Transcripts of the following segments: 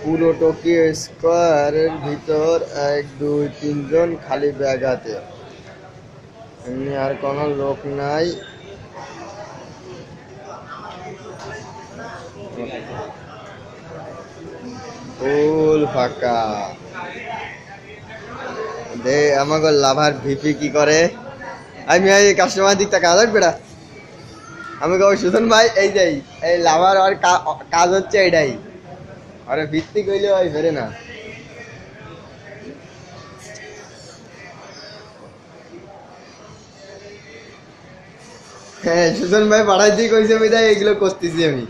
পুরো টোকিও স্কোয়ারের ভিতর 1 2 3 জন খালি ব্যাগ হাতে, এমনি আর কোনো লোক নাই। ফুল ফাঁকা। দে আমাকে লাভার ভিপি কি করে, আমি এই কাস্টমার দিকটা কাজ বেড়া, আমি কব সুধন ভাই এই যাই এই লাভার আর কাজ হচ্ছে এটাই, আরে ভিত্তি কইলে ভাই ফেরে না। হ্যাঁ সুধন ভাই পাঠাইছি কইছে বিদায় এগুলো করতেছি আমি।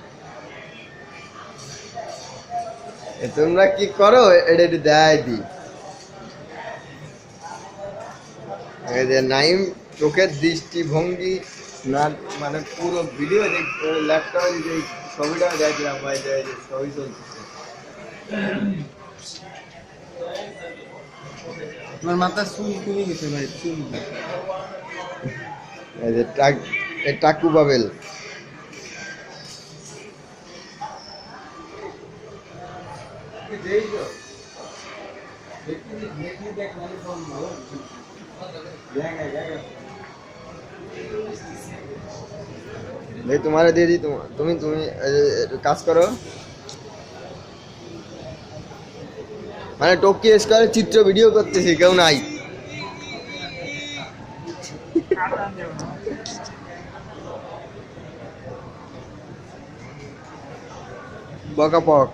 তোমরা কি করো এটা একটু দেয় দি। এই যে নাইম চোখের দৃষ্টিভঙ্গি না, মানে পুরো ভিডিও ল্যাপটপে যে ছবিটা দেখলাম ভাই, যে ছবি চলতেছে। আমার মাথা চুল কমে গেছে ভাই, চুল। এই যে টাকু বাবেল। ভাই তোমারে দিয়ে দিই, তুমি তুমি কাজ করো। মানে টোকিও স্কোয়ারের চিত্র ভিডিও করতেছি, কেউ নাই। বকাপক।